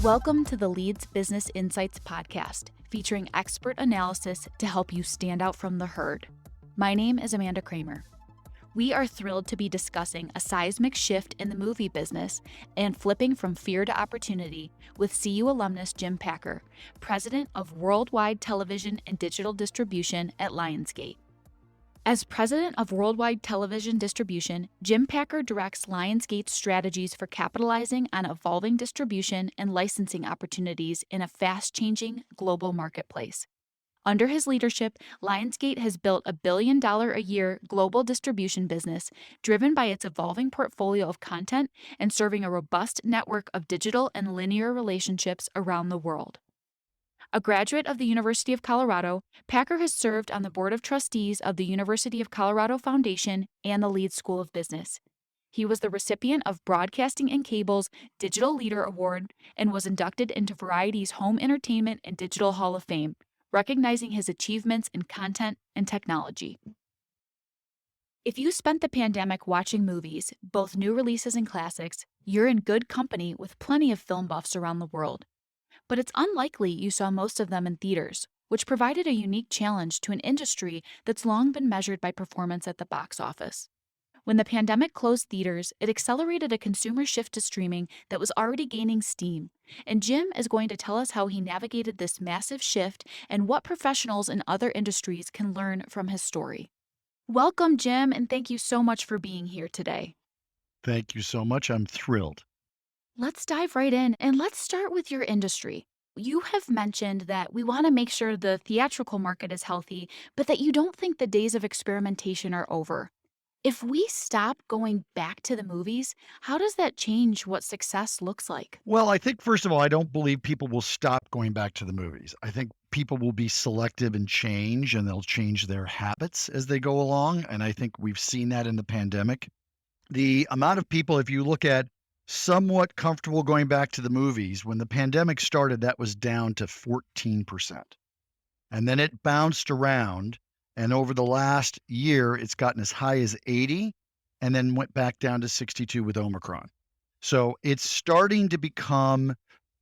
Welcome to the Leads Business Insights podcast, featuring expert analysis to help you stand out from the herd. My name is Amanda Kramer. We are thrilled to be discussing a seismic shift in the movie business and flipping from fear to opportunity with CU alumnus Jim Packer, president of Worldwide Television and Digital Distribution at Lionsgate. As president of Worldwide Television Distribution, Jim Packer directs Lionsgate's strategies for capitalizing on evolving distribution and licensing opportunities in a fast-changing global marketplace. Under his leadership, Lionsgate has built a $1 billion a year global distribution business driven by its evolving portfolio of content and serving a robust network of digital and linear relationships around the world. A graduate of the University of Colorado, Packer has served on the board of trustees of the University of Colorado Foundation and the Leeds School of Business. He was the recipient of Broadcasting and Cable's Digital Leader Award and was inducted into Variety's Home Entertainment and Digital Hall of Fame, recognizing his achievements in content and technology. If you spent the pandemic watching movies, both new releases and classics, you're in good company with plenty of film buffs around the world. But it's unlikely you saw most of them in theaters, which provided a unique challenge to an industry that's long been measured by performance at the box office. When the pandemic closed theaters, it accelerated a consumer shift to streaming that was already gaining steam, and Jim is going to tell us how he navigated this massive shift and what professionals in other industries can learn from his story. Welcome, Jim, and thank you so much for being here today. Thank you so much. I'm thrilled. Let's dive right in, and let's start with your industry. You have mentioned that we want to make sure the theatrical market is healthy, but that you don't think the days of experimentation are over. If we stop going back to the movies, how does that change what success looks like? Well, I think, first of all, I don't believe people will stop going back to the movies. I think people will be selective and change, and they'll change their habits as they go along. And I think we've seen that in the pandemic. The amount of people, if you look at somewhat comfortable going back to the movies, when the pandemic started, that was down to 14%. And then it bounced around. And over the last year, it's gotten as high as 80 and then went back down to 62 with Omicron. So it's starting to become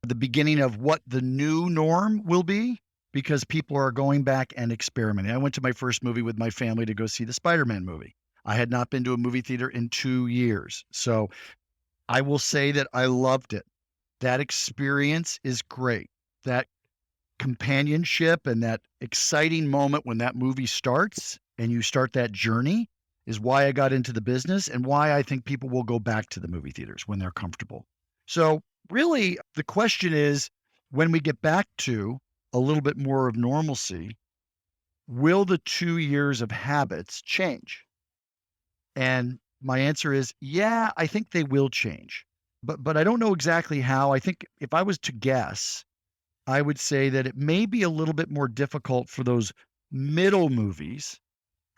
the beginning of what the new norm will be because people are going back and experimenting. I went to my first movie with my family to go see the Spider-Man movie. I had not been to a movie theater in 2 years. So I will say that I loved it. That experience is great. That companionship and that exciting moment when that movie starts and you start that journey is why I got into the business and why I think people will go back to the movie theaters when they're comfortable. So really the question is, when we get back to a little bit more of normalcy, will the 2 years of habits change? And my answer is, yeah, I think they will change, but I don't know exactly how. I think if I was to guess, I would say that it may be a little bit more difficult for those middle movies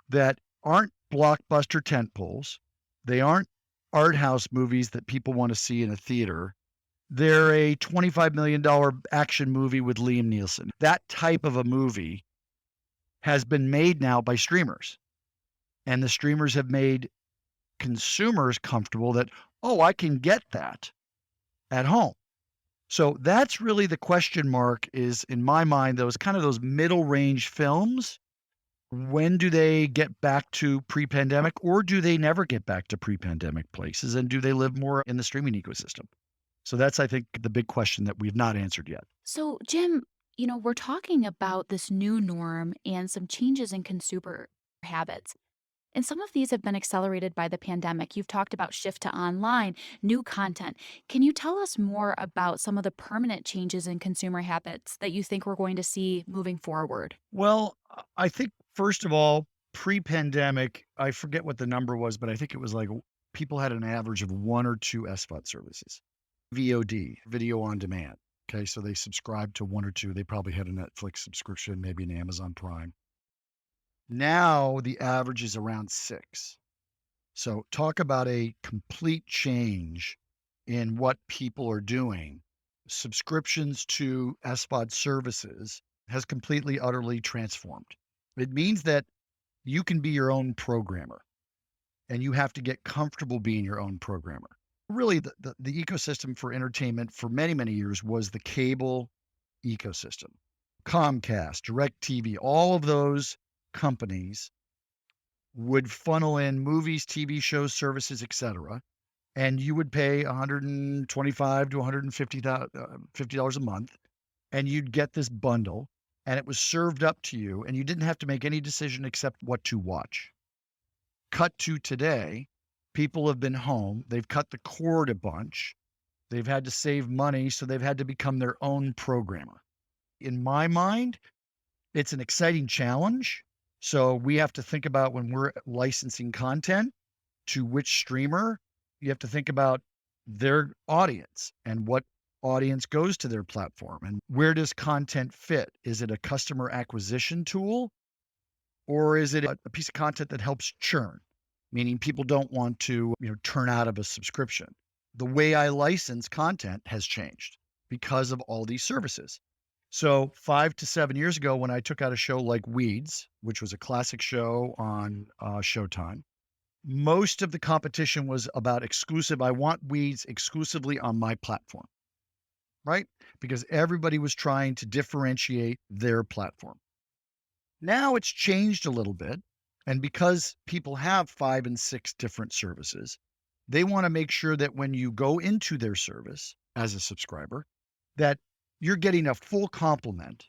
that aren't blockbuster tentpoles. They aren't art house movies that people want to see in a theater. They're a $25 million action movie with Liam Neeson. That type of a movie has been made now by streamers, and the streamers have made consumers comfortable that, oh, I can get that at home. So that's really the question mark is, in my mind, those middle range films. When do they get back to pre-pandemic, or do they never get back to pre-pandemic places? And do they live more in the streaming ecosystem? So that's, I think, the big question that we've not answered yet. So, Jim, we're talking about this new norm and some changes in consumer habits. And some of these have been accelerated by the pandemic. You've talked about shift to online, new content. Can you tell us more about some of the permanent changes in consumer habits that you think we're going to see moving forward? Well, I think, first of all, pre-pandemic, I forget what the number was, but I think it was like people had an average of 1 or 2 SVOD services, VOD, video on demand. Okay, so they subscribed to 1 or 2. They probably had a Netflix subscription, maybe an Amazon Prime. Now the average is around 6. So talk about a complete change in what people are doing. Subscriptions to SVOD services has completely, utterly transformed. It means that you can be your own programmer, and you have to get comfortable being your own programmer. Really, the ecosystem for entertainment for many, many years was the cable ecosystem. Comcast, DirecTV, all of those companies would funnel in movies, TV shows, services, etc. And you would pay 125 to 150 $50 a month, and you'd get this bundle, and it was served up to you, and you didn't have to make any decision except what to watch. Cut to today, people have been home, they've cut the cord a bunch, they've had to save money, so they've had to become their own programmer. In my mind, it's an exciting challenge. So we have to think about when we're licensing content to which streamer, you have to think about their audience and what audience goes to their platform and where does content fit? Is it a customer acquisition tool or is it a piece of content that helps churn? Meaning people don't want to, turn out of a subscription. The way I license content has changed because of all these services. So 5 to 7 years ago, when I took out a show like Weeds, which was a classic show on Showtime, most of the competition was about exclusive. I want Weeds exclusively on my platform, right? Because everybody was trying to differentiate their platform. Now it's changed a little bit. And because people have 5 and 6 different services, they want to make sure that when you go into their service as a subscriber, that you're getting a full complement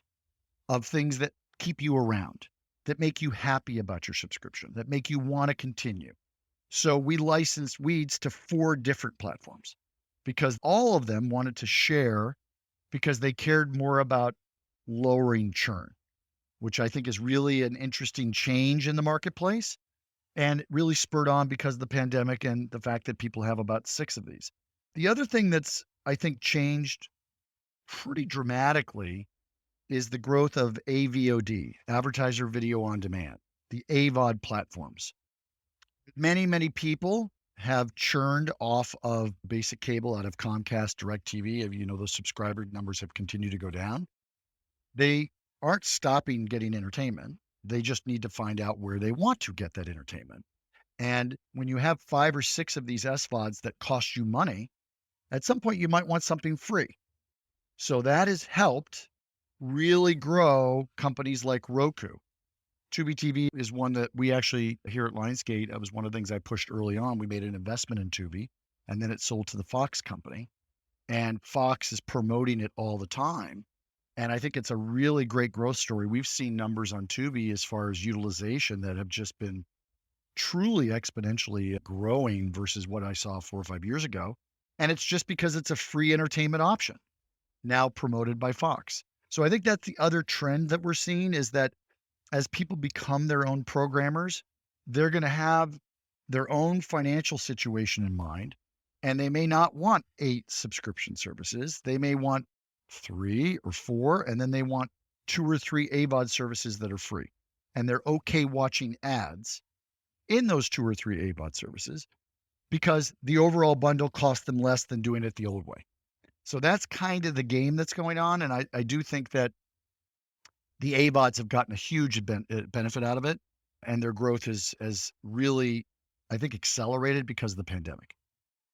of things that keep you around, that make you happy about your subscription, that make you want to continue. So we licensed Weeds to 4 different platforms because all of them wanted to share because they cared more about lowering churn, which I think is really an interesting change in the marketplace. And it really spurred on because of the pandemic and the fact that people have about 6 of these. The other thing that's, I think, changed pretty dramatically is the growth of AVOD, advertiser video on demand, the AVOD platforms. Many, many people have churned off of basic cable out of Comcast, DirecTV. Those subscriber numbers have continued to go down. They aren't stopping getting entertainment. They just need to find out where they want to get that entertainment. And when you have 5 or 6 of these SVODs that cost you money, at some point you might want something free. So that has helped really grow companies like Roku. Tubi TV is one that we actually here at Lionsgate, it was one of the things I pushed early on. We made an investment in Tubi and then it sold to the Fox company. And Fox is promoting it all the time. And I think it's a really great growth story. We've seen numbers on Tubi as far as utilization that have just been truly exponentially growing versus what I saw 4 or 5 years ago. And it's just because it's a free entertainment option now promoted by Fox. So I think that's the other trend that we're seeing is that as people become their own programmers, they're going to have their own financial situation in mind. And they may not want 8 subscription services. They may want 3 or 4, and then they want 2 or 3 AVOD services that are free. And they're okay watching ads in those 2 or 3 AVOD services because the overall bundle costs them less than doing it the old way. So that's kind of the game that's going on. And I do think that the AVODs have gotten a huge benefit out of it. And their growth has really, I think, accelerated because of the pandemic.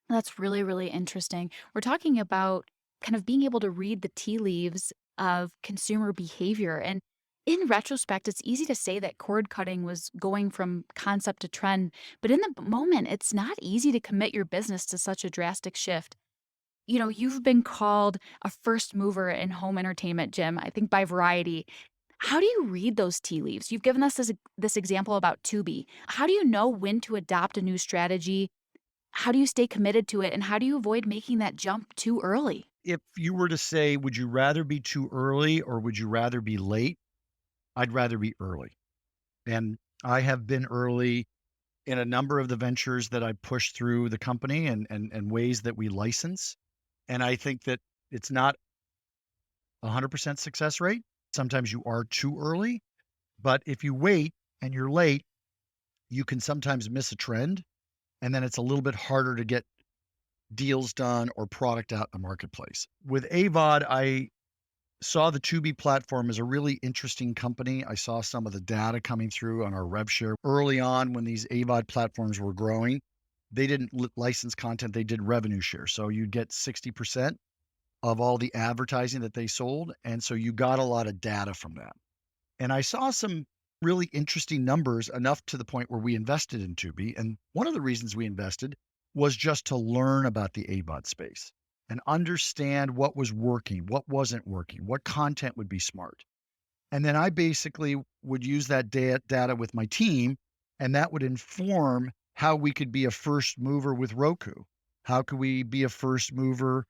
That's really, really interesting. We're talking about kind of being able to read the tea leaves of consumer behavior. And in retrospect, it's easy to say that cord cutting was going from concept to trend, but in the moment, it's not easy to commit your business to such a drastic shift. You've been called a first mover in home entertainment, Jim, I think by Variety. How do you read those tea leaves? You've given us this example about Tubi. How do you know when to adopt a new strategy? How do you stay committed to it? And how do you avoid making that jump too early? If you were to say, would you rather be too early or would you rather be late? I'd rather be early. And I have been early in a number of the ventures that I pushed through the company and ways that we license. And I think that it's not 100% success rate. Sometimes you are too early, but if you wait and you're late, you can sometimes miss a trend. And then it's a little bit harder to get deals done or product out in the marketplace. With AVOD, I saw the Tubi platform as a really interesting company. I saw some of the data coming through on our rev share early on when these AVOD platforms were growing. they didn't license content, they did revenue share. So you'd get 60% of all the advertising that they sold. And so you got a lot of data from that. And I saw some really interesting numbers, enough to the point where we invested in Tubi. And one of the reasons we invested was just to learn about the AVOD space and understand what was working, what wasn't working, what content would be smart. And then I basically would use that data with my team, and that would inform how we could be a first mover with Roku. How could we be a first mover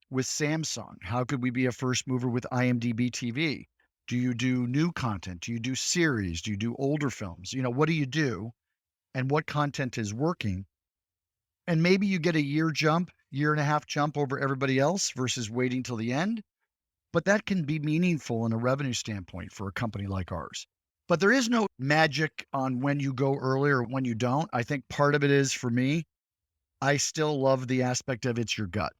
with Samsung? How could we be a first mover with IMDb TV? Do you do new content? Do you do series? Do you do older films? What do you do? And what content is working? And maybe you get a year and a half jump over everybody else versus waiting till the end. But that can be meaningful in a revenue standpoint for a company like ours. But there is no magic on when you go early or when you don't. I think part of it is, for me, I still love the aspect of it's your gut.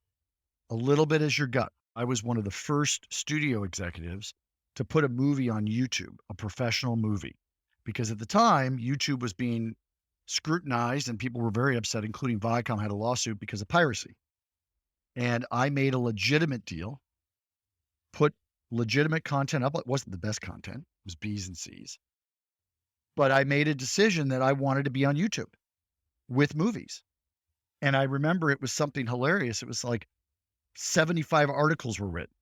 A little bit is your gut. I was one of the first studio executives to put a movie on YouTube, a professional movie, because at the time, YouTube was being scrutinized and people were very upset, including Viacom had a lawsuit because of piracy. And I made a legitimate deal, put legitimate content up. It wasn't the best content. It was B's and C's. But I made a decision that I wanted to be on YouTube with movies. And I remember it was something hilarious. It was like 75 articles were written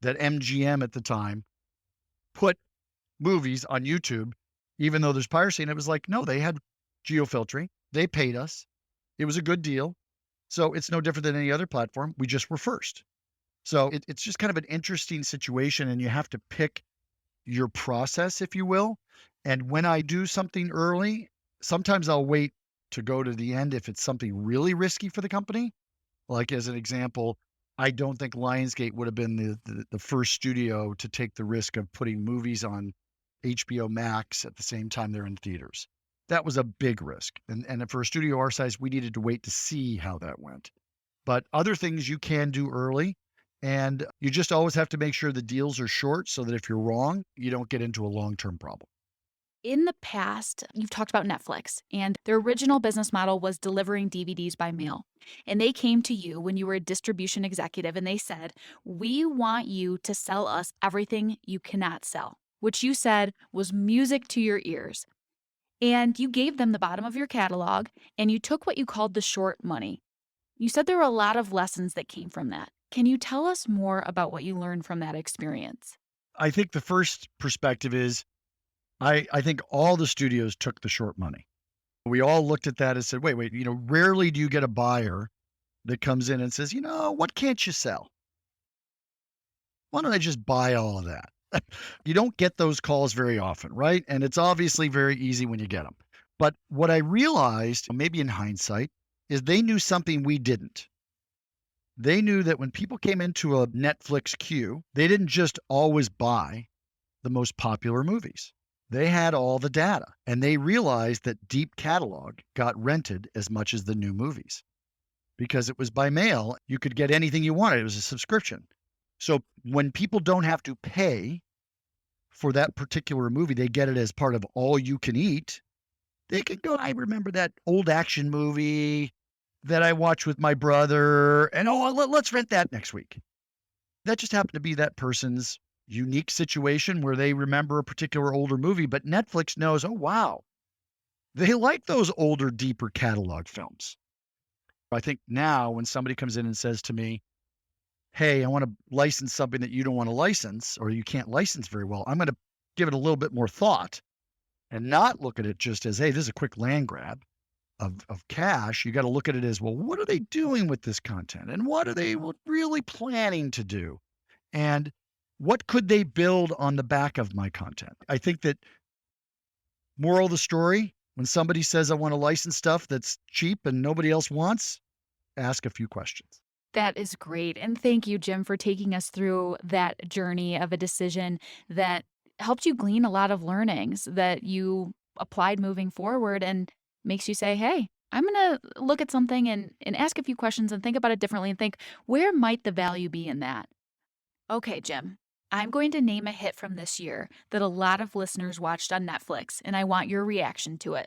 that MGM at the time put movies on YouTube, even though there's piracy. And it was like, no, they had geofiltering. They paid us. It was a good deal. So it's no different than any other platform. We just were first. So it's just kind of an interesting situation, and you have to pick your process, if you will. And when I do something early, sometimes I'll wait to go to the end if it's something really risky for the company. Like, as an example, I don't think Lionsgate would have been the first studio to take the risk of putting movies on HBO Max at the same time they're in theaters. That was a big risk. And for a studio our size, we needed to wait to see how that went. But other things you can do early. And you just always have to make sure the deals are short so that if you're wrong, you don't get into a long-term problem. In the past, you've talked about Netflix, and their original business model was delivering DVDs by mail. And they came to you when you were a distribution executive and they said, "We want you to sell us everything you cannot sell," which you said was music to your ears. And you gave them the bottom of your catalog and you took what you called the short money. You said there were a lot of lessons that came from that. Can you tell us more about what you learned from that experience? I think the first perspective is I think all the studios took the short money. We all looked at that and said, wait, rarely do you get a buyer that comes in and says, what can't you sell? Why don't I just buy all of that? You don't get those calls very often, right? And it's obviously very easy when you get them. But what I realized, maybe in hindsight, is they knew something we didn't. They knew that when people came into a Netflix queue, they didn't just always buy the most popular movies. They had all the data, and they realized that deep catalog got rented as much as the new movies. Because it was by mail, you could get anything you wanted. It was a subscription. So when people don't have to pay for that particular movie, they get it as part of all you can eat. They can go, I remember that old action movie that I watched with my brother, and let's rent that next week. That just happened to be that person's unique situation where they remember a particular older movie, but Netflix knows, oh, wow, they like those older, deeper catalog films. I think now when somebody comes in and says to me, hey, I want to license something that you don't want to license or you can't license very well, I'm going to give it a little bit more thought and not look at it just as, hey, this is a quick land grab of cash. You got to look at it as, well, what are they doing with this content? And what are they really planning to do? And what could they build on the back of my content? I think that, moral of the story, when somebody says, I want to license stuff that's cheap and nobody else wants, ask a few questions. That is great. And thank you, Jim, for taking us through that journey of a decision that helped you glean a lot of learnings that you applied moving forward and makes you say, hey, I'm going to look at something and ask a few questions and think about it differently and think, where might the value be in that? Okay, Jim, I'm going to name a hit from this year that a lot of listeners watched on Netflix, and I want your reaction to it.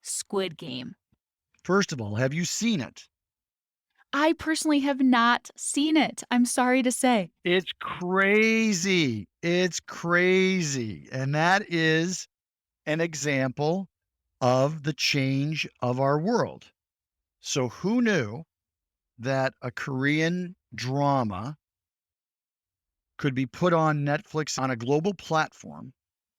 Squid Game. First of all, have you seen it? I personally have not seen it, I'm sorry to say. It's crazy. It's crazy. And that is an example of the change of our world. So who knew that a Korean drama could be put on Netflix on a global platform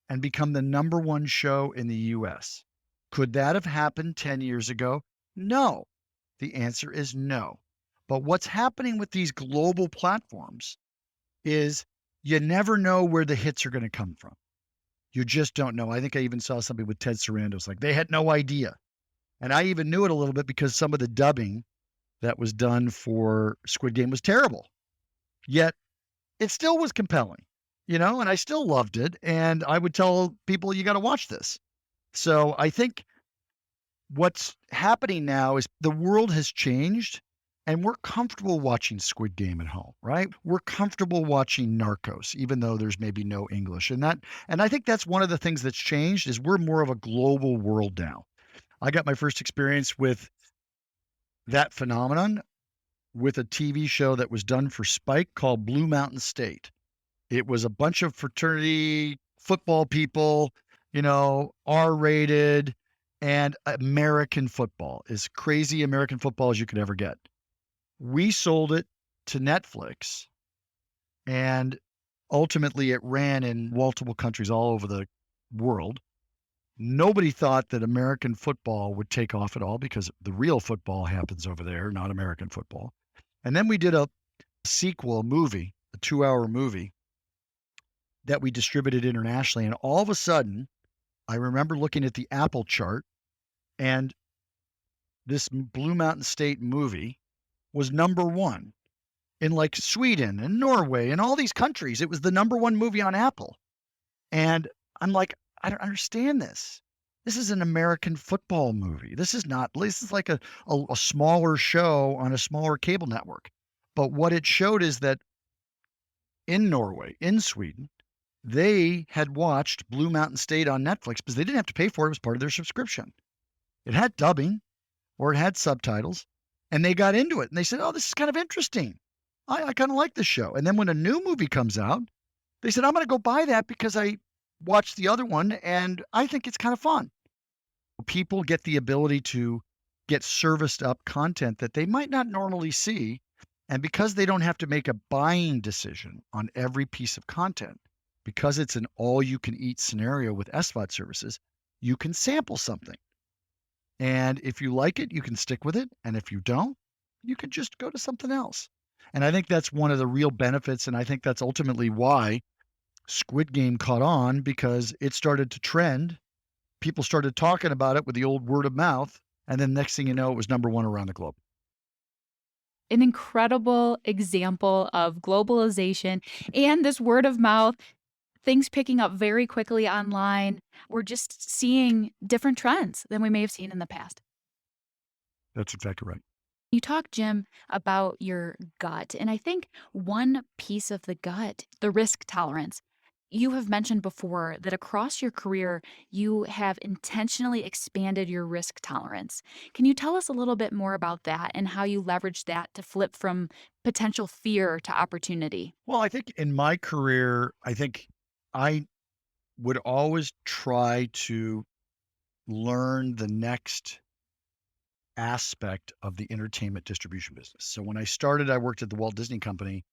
and become the number one show in the US? Could that have happened 10 years ago? No. The answer is no. But what's happening with these global platforms is you never know where the hits are going to come from. You just don't know. I think I even saw something with Ted Sarandos, like they had no idea. And I even knew it a little bit because some of the dubbing that was done for Squid Game was terrible. Yet it still was compelling, and I still loved it. And I would tell people, you got to watch this. So I think what's happening now is the world has changed and we're comfortable watching Squid Game at home, right? We're comfortable watching Narcos, even though there's maybe no English. And I think that's one of the things that's changed is we're more of a global world now. I got my first experience with that phenomenon with a TV show that was done for Spike called Blue Mountain State. It was a bunch of fraternity football people, R-rated, and American football, as crazy American football as you could ever get. We sold it to Netflix, and ultimately it ran in multiple countries all over the world. Nobody thought that American football would take off at all because the real football happens over there, not American football. And then we did a sequel, a movie, a 2-hour movie that we distributed internationally. And all of a sudden, I remember looking at the Apple chart, and this Blue Mountain State movie was number one in like Sweden and Norway and all these countries. It was the number one movie on Apple. And I'm like, I don't understand this. This is an American football movie. This is like a smaller show on a smaller cable network. But what it showed is that in Norway, in Sweden, they had watched Blue Mountain State on Netflix because they didn't have to pay for it. It was part of their subscription. It had dubbing or it had subtitles, and they got into it. And they said, oh, this is kind of interesting. I kind of like this show. And then when a new movie comes out, they said, I'm going to go buy that because I watched the other one and I think it's kind of fun. People get the ability to get serviced up content that they might not normally see. And because they don't have to make a buying decision on every piece of content, because it's an all-you-can-eat scenario with SVOD services, you can sample something. And if you like it, you can stick with it. And if you don't, you can just go to something else. And I think that's one of the real benefits. And I think that's ultimately why Squid Game caught on, because it started to trend. People started talking about it with the old word of mouth. And then next thing you know, it was number one around the globe. An incredible example of globalization and this word of mouth, things picking up very quickly online. We're just seeing different trends than we may have seen in the past. That's exactly right. You talked, Jim, about your gut. And I think one piece of the gut, the risk tolerance, you have mentioned before that across your career, you have intentionally expanded your risk tolerance. Can you tell us a little bit more about that and how you leverage that to flip from potential fear to opportunity? Well, I think in my career, I would always try to learn the next aspect of the entertainment distribution business. So when I started, I worked at the Walt Disney Company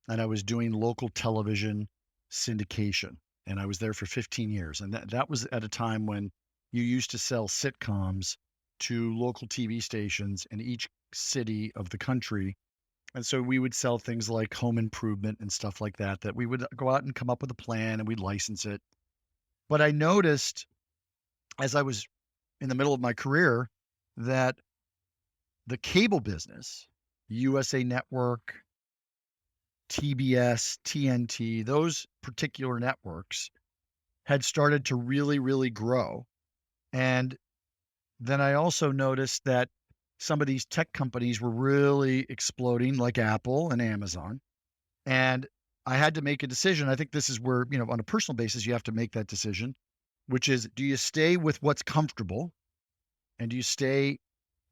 and I was doing local television syndication. And I was there for 15 years. And that was at a time when you used to sell sitcoms to local TV stations in each city of the country. And so we would sell things like home improvement and stuff like that, that we would go out and come up with a plan and we'd license it. But I noticed as I was in the middle of my career that the cable business, USA Network, TBS, TNT, those particular networks had started to really, really grow. And then I also noticed that some of these tech companies were really exploding, like Apple and Amazon. And I had to make a decision. I think this is where, on a personal basis, you have to make that decision, which is, do you stay with what's comfortable and do you stay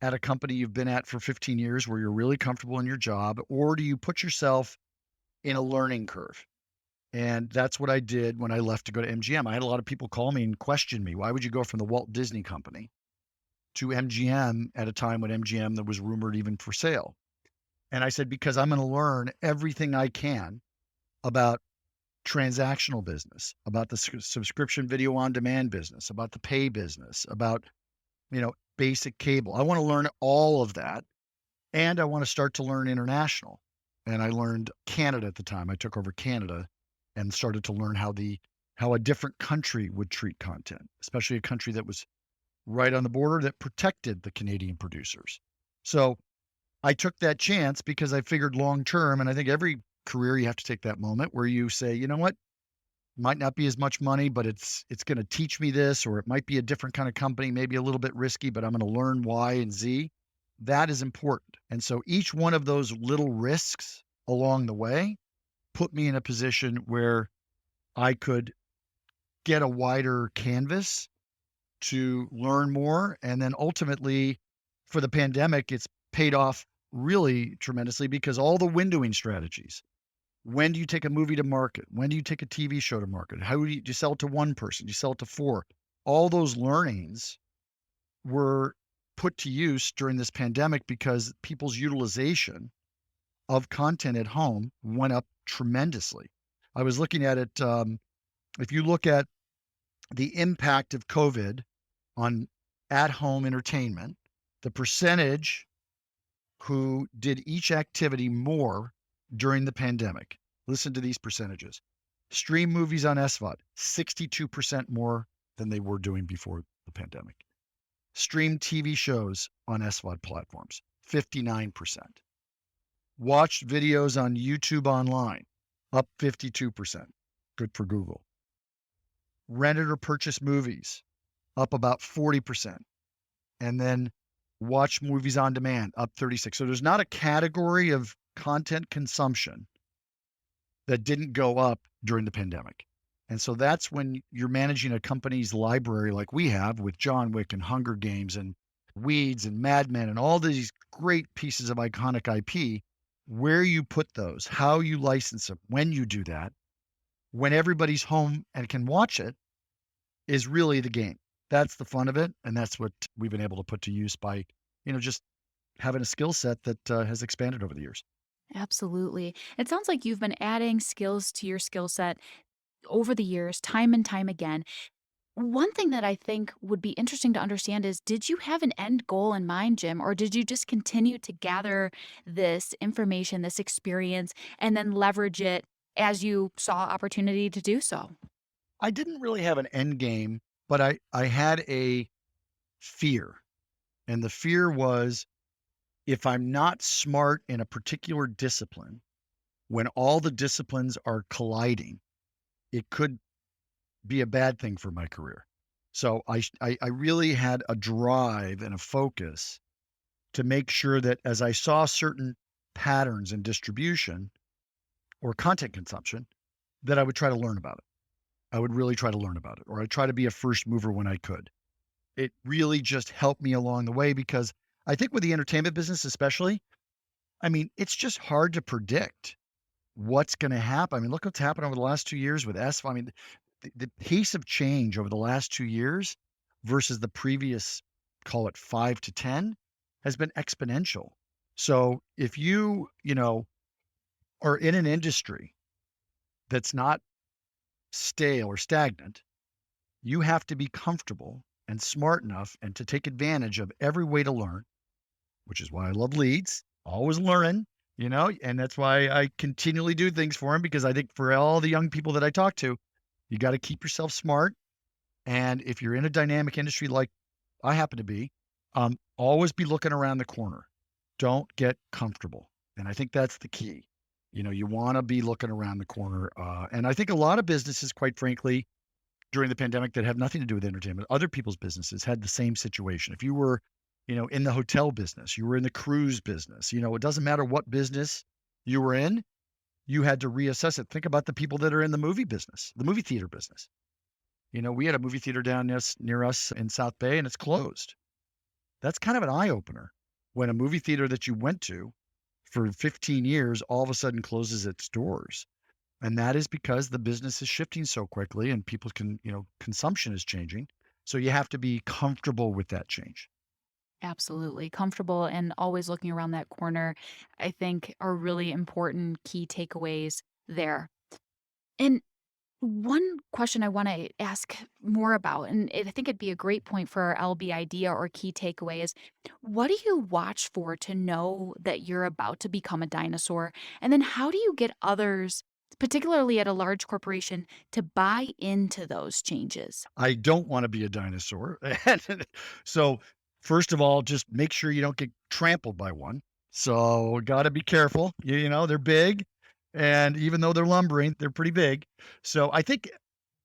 at a company you've been at for 15 years where you're really comfortable in your job, or do you put yourself in a learning curve? And that's what I did when I left to go to MGM. I had a lot of people call me and question me. Why would you go from the Walt Disney Company to MGM at a time when MGM that was rumored even for sale? And I said, because I'm going to learn everything I can about transactional business, about the subscription video on demand business, about the pay business, about, basic cable. I want to learn all of that. And I want to start to learn international. And I learned Canada at the time. I took over Canada and started to learn how a different country would treat content, especially a country that was right on the border that protected the Canadian producers. So I took that chance because I figured long term, and I think every career you have to take that moment where you say, you know what, might not be as much money, but it's going to teach me this, or it might be a different kind of company, maybe a little bit risky, but I'm going to learn Y and Z. That is important. And so each one of those little risks along the way put me in a position where I could get a wider canvas to learn more. And then ultimately, for the pandemic, it's paid off really tremendously because all the windowing strategies. When do you take a movie to market? When do you take a TV show to market? How do you sell it to one person? Do you sell it to four? All those learnings were put to use during this pandemic because people's utilization of content at home went up tremendously. I was looking at it. If you look at the impact of COVID on at-home entertainment, the percentage who did each activity more during the pandemic. Listen to these percentages. Stream movies on SVOD, 62% more than they were doing before the pandemic. Stream TV shows on SVOD platforms, 59%. Watched videos on YouTube online, up 52%. Good for Google. Rented or purchased movies, up about 40%. And then watch movies on demand, up 36. So there's not a category of content consumption that didn't go up during the pandemic. And so that's when you're managing a company's library like we have with John Wick and Hunger Games and Weeds and Mad Men and all these great pieces of iconic IP, where you put those, how you license them, when you do that, when everybody's home and can watch it is really the game. That's the fun of it. And that's what we've been able to put to use by, just having a skill set that has expanded over the years. Absolutely. It sounds like you've been adding skills to your skill set over the years, time and time again. One thing that I think would be interesting to understand is, did you have an end goal in mind, Jim, or did you just continue to gather this information, this experience, and then leverage it as you saw opportunity to do so? I didn't really have an end game, but I had a fear. And the fear was, if I'm not smart in a particular discipline, when all the disciplines are colliding, it could be a bad thing for my career. So I really had a drive and a focus to make sure that as I saw certain patterns in distribution or content consumption, that I would try to learn about it. I would really try to learn about it, or I'd try to be a first mover when I could. It really just helped me along the way because I think with the entertainment business, especially, it's just hard to predict what's going to happen. Look what's happened over the last 2 years with SV. The pace of change over the last 2 years versus the previous, call it 5 to 10, has been exponential. So if you are in an industry that's not stale or stagnant, you have to be comfortable and smart enough and to take advantage of every way to learn, which is why I love leads, always learning, and that's why I continually do things for them, because I think for all the young people that I talk to, you got to keep yourself smart. And if you're in a dynamic industry like I happen to be, always be looking around the corner. Don't get comfortable. And I think that's the key. You want to be looking around the corner. And I think a lot of businesses, quite frankly, during the pandemic that have nothing to do with entertainment, other people's businesses had the same situation. If you were, in the hotel business, you were in the cruise business, it doesn't matter what business you were in, you had to reassess it. Think about the people that are in the movie business, the movie theater business. We had a movie theater down near us in South Bay, and it's closed. That's kind of an eye opener when a movie theater that you went to for 15 years all of a sudden closes its doors. And that is because the business is shifting so quickly and people can, consumption is changing. So you have to be comfortable with that change. Absolutely. Comfortable and always looking around that corner, I think are really important key takeaways there. And one question I want to ask more about, and I think it'd be a great point for our LB idea or key takeaway is what do you watch for to know that you're about to become a dinosaur? And then how do you get others, particularly at a large corporation, to buy into those changes? I don't want to be a dinosaur. And so, first of all, just make sure you don't get trampled by one. So, got to be careful. They're big. And even though they're lumbering, they're pretty big. So, I think,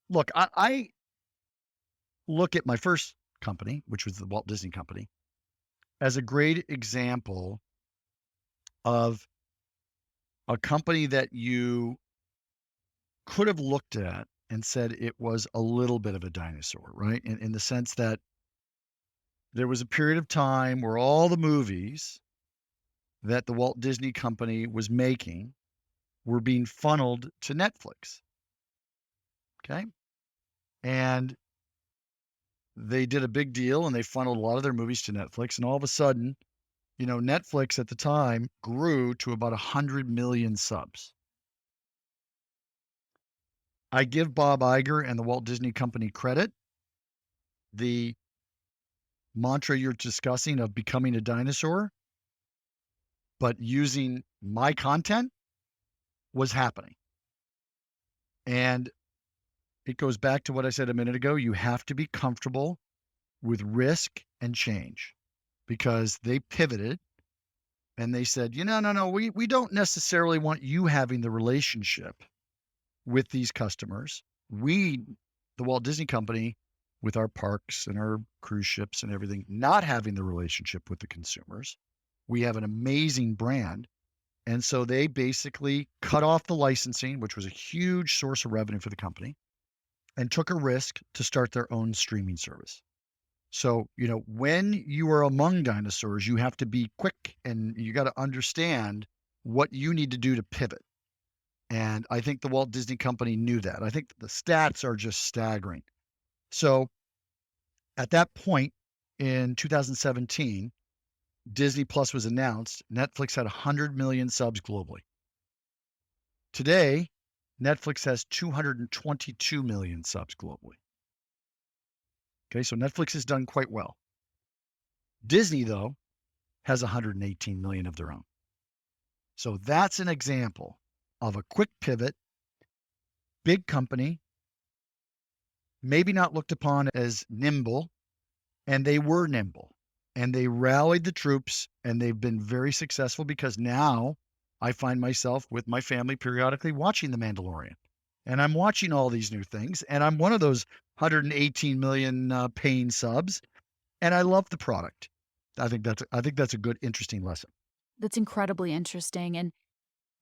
look, I look at my first company, which was the Walt Disney Company, as a great example of a company that you could have looked at and said it was a little bit of a dinosaur, right? In the sense that there was a period of time where all the movies that the Walt Disney Company was making were being funneled to Netflix. Okay. And they did a big deal and they funneled a lot of their movies to Netflix. And all of a sudden, Netflix at the time grew to about 100 million subs. I give Bob Iger and the Walt Disney Company credit. The mantra you're discussing of becoming a dinosaur, but using my content was happening. And it goes back to what I said a minute ago. You have to be comfortable with risk and change because they pivoted and they said, no, we don't necessarily want you having the relationship with these customers. We, the Walt Disney Company, with our parks and our cruise ships and everything, not having the relationship with the consumers. We have an amazing brand. And so they basically cut off the licensing, which was a huge source of revenue for the company, and took a risk to start their own streaming service. So, when you are among dinosaurs, you have to be quick and you got to understand what you need to do to pivot. And I think the Walt Disney Company knew that. I think the stats are just staggering. So at that point in 2017, Disney Plus was announced. Netflix had 100 million subs globally. Today, Netflix has 222 million subs globally. Okay, so Netflix has done quite well. Disney, though, has 118 million of their own. So that's an example of a quick pivot, big company, maybe not looked upon as nimble, and they were nimble. And they rallied the troops, and they've been very successful because now I find myself with my family periodically watching The Mandalorian. And I'm watching all these new things, and I'm one of those 118 million paying subs, and I love the product. I think that's a good, interesting lesson. That's incredibly interesting. And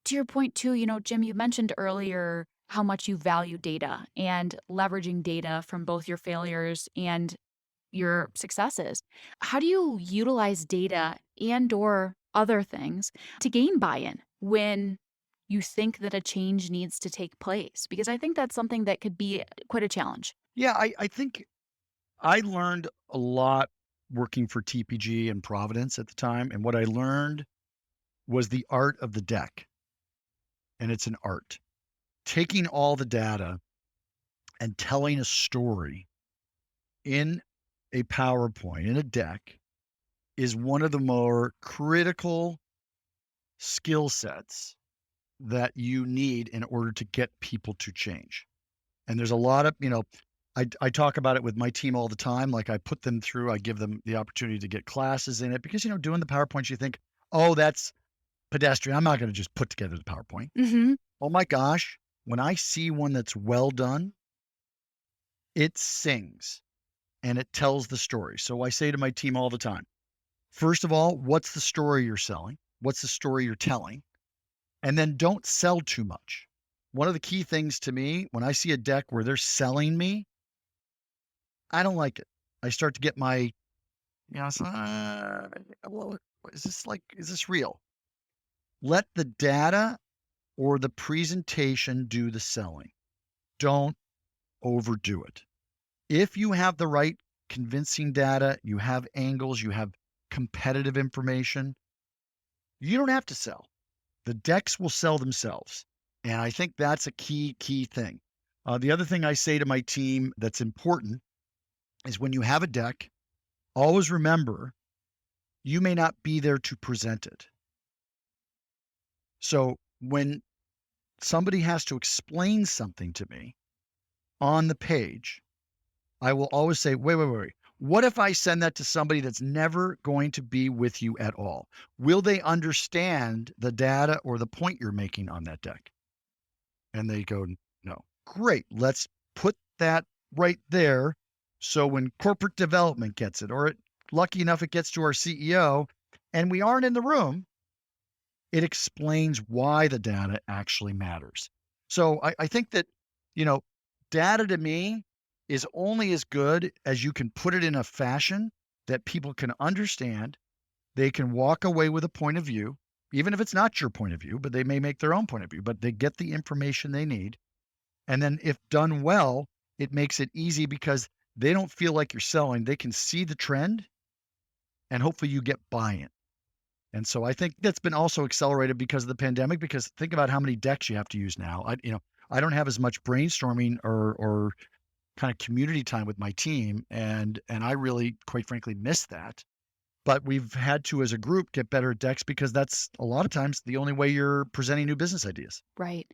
to your point too, Jim, you mentioned earlier how much you value data and leveraging data from both your failures and your successes. How do you utilize data and or other things to gain buy-in when you think that a change needs to take place? Because I think that's something that could be quite a challenge. Yeah, I think I learned a lot working for TPG and Providence at the time. And what I learned was the art of the deck. And it's an art. Taking all the data and telling a story in a PowerPoint, in a deck, is one of the more critical skill sets that you need in order to get people to change. And there's a lot of, I talk about it with my team all the time. Like I put them through, I give them the opportunity to get classes in it because, doing the PowerPoints, you think, oh, that's pedestrian. I'm not going to just put together the PowerPoint. Mm-hmm. Oh my gosh. When I see one that's well done, it sings and it tells the story. So I say to my team all the time, first of all, what's the story you're selling? What's the story you're telling? And then don't sell too much. One of the key things to me, when I see a deck where they're selling me, I don't like it. I start to get my So, well, is this real? Let the data or the presentation do the selling. Don't overdo it. If you have the right convincing data, you have angles, you have competitive information, you don't have to sell. The decks will sell themselves. And I think that's a key thing. The other thing I say to my team that's important is when you have a deck, always remember you may not be there to present it. So when somebody has to explain something to me on the page, I will always say, wait. What if I send that to somebody that's never going to be with you at all? Will they understand the data or the point you're making on that deck? And they go, no. Great. Let's put that right there. So when corporate development gets it, or lucky enough, it gets to our CEO and we aren't in the room, it explains why the data actually matters. So I think that, data to me is only as good as you can put it in a fashion that people can understand. They can walk away with a point of view, even if it's not your point of view, but they may make their own point of view, but they get the information they need. And then if done well, it makes it easy because they don't feel like you're selling. They can see the trend and hopefully you get buy-in. And so I think that's been also accelerated because of the pandemic, because think about how many decks you have to use now. I don't have as much brainstorming or kind of community time with my team. And I really, quite frankly, miss that. But we've had to, as a group, get better at decks because that's a lot of times the only way you're presenting new business ideas. Right.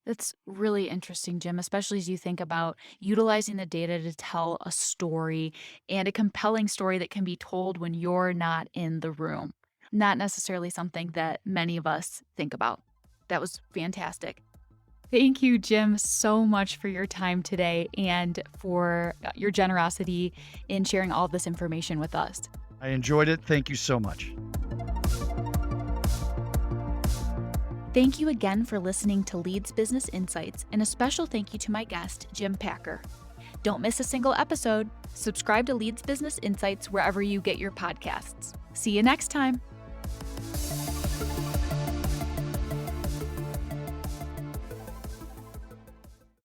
That's really interesting, Jim, especially as you think about utilizing the data to tell a story, and a compelling story that can be told when you're not in the room. Not necessarily something that many of us think about. That was fantastic. Thank you, Jim, so much for your time today and for your generosity in sharing all of this information with us. I enjoyed it. Thank you so much. Thank you again for listening to Leeds Business Insights, and a special thank you to my guest, Jim Packer. Don't miss a single episode. Subscribe to Leeds Business Insights wherever you get your podcasts. See you next time.